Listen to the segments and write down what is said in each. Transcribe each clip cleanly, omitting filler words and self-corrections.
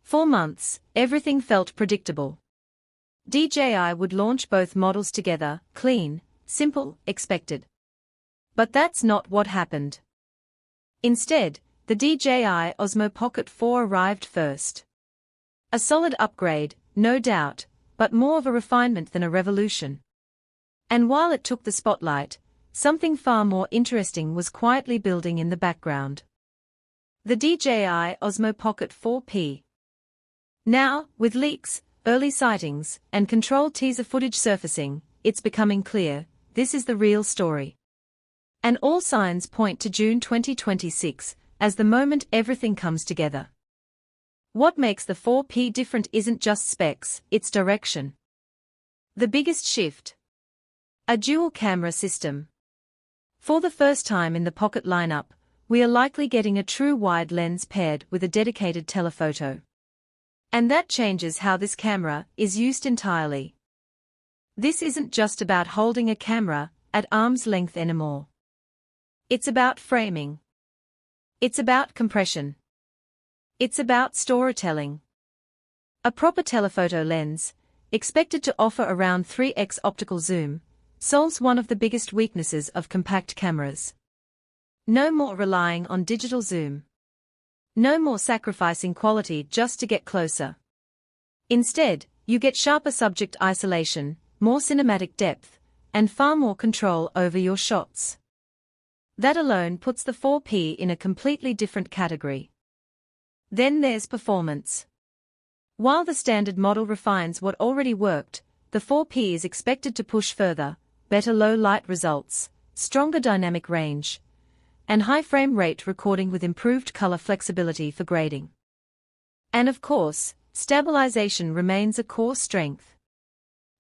For months, everything felt predictable. DJI would launch both models together, clean, simple, expected. But that's not what happened. Instead, the DJI Osmo Pocket 4 arrived first. A solid upgrade, no doubt, but more of a refinement than a revolution. And while it took the spotlight, something far more interesting was quietly building in the background. The DJI Osmo Pocket 4P. Now, with leaks, early sightings, and controlled teaser footage surfacing, it's becoming clear, this is the real story. And all signs point to June 2026, as the moment everything comes together. What makes the 4P different isn't just specs, it's direction. The biggest shift. A dual-camera system. For the first time in the Pocket lineup, we are likely getting a true wide lens paired with a dedicated telephoto. And that changes how this camera is used entirely. This isn't just about holding a camera at arm's length anymore. It's about framing. It's about compression. It's about storytelling. A proper telephoto lens, expected to offer around 3x optical zoom, solves one of the biggest weaknesses of compact cameras. No more relying on digital zoom. No more sacrificing quality just to get closer. Instead, you get sharper subject isolation, more cinematic depth, and far more control over your shots. That alone puts the 4P in a completely different category. Then there's performance. While the standard model refines what already worked, the 4P is expected to push further, better low light results, stronger dynamic range, and high frame rate recording with improved color flexibility for grading. And of course, stabilization remains a core strength.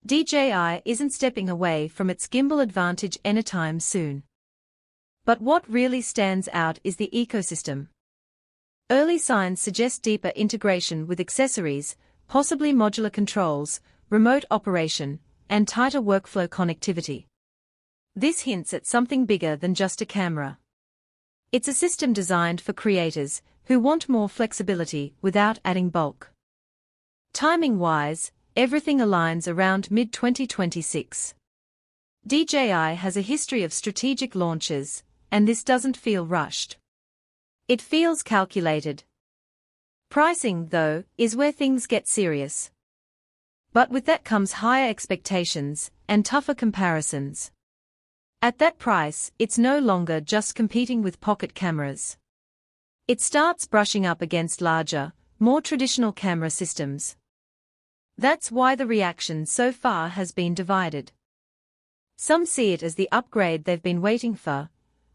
DJI isn't stepping away from its gimbal advantage anytime soon. But what really stands out is the ecosystem. Early signs suggest deeper integration with accessories, possibly modular controls, remote operation, and tighter workflow connectivity. This hints at something bigger than just a camera. It's a system designed for creators who want more flexibility without adding bulk. Timing-wise, everything aligns around mid-2026. DJI has a history of strategic launches, and this doesn't feel rushed. It feels calculated. Pricing, though, is where things get serious. But with that comes higher expectations and tougher comparisons. At that price, it's no longer just competing with pocket cameras. It starts brushing up against larger, more traditional camera systems. That's why the reaction so far has been divided. Some see it as the upgrade they've been waiting for,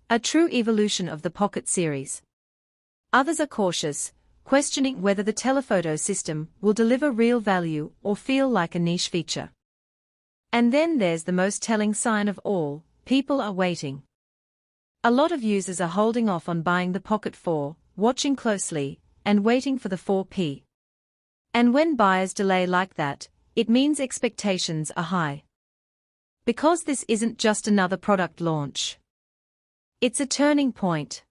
a true evolution of the Pocket series. Others are cautious, questioning whether the telephoto system will deliver real value or feel like a niche feature. And then there's the most telling sign of all. People are waiting. A lot of users are holding off on buying the Pocket 4, watching closely, and waiting for the 4P. And when buyers delay like that, it means expectations are high. Because this isn't just another product launch. It's a turning point.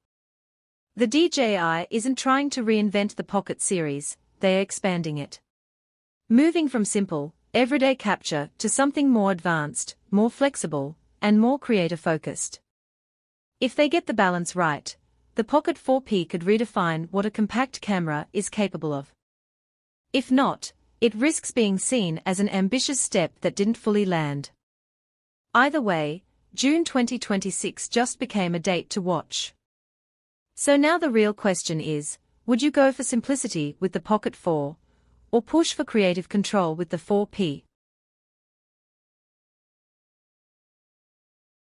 The DJI isn't trying to reinvent the Pocket series, they're expanding it. Moving from simple, everyday capture to something more advanced, more flexible, and more creator-focused. If they get the balance right, the Pocket 4P could redefine what a compact camera is capable of. If not, it risks being seen as an ambitious step that didn't fully land. Either way, June 2026 just became a date to watch. So now the real question is, would you go for simplicity with the Pocket 4, or push for creative control with the 4P?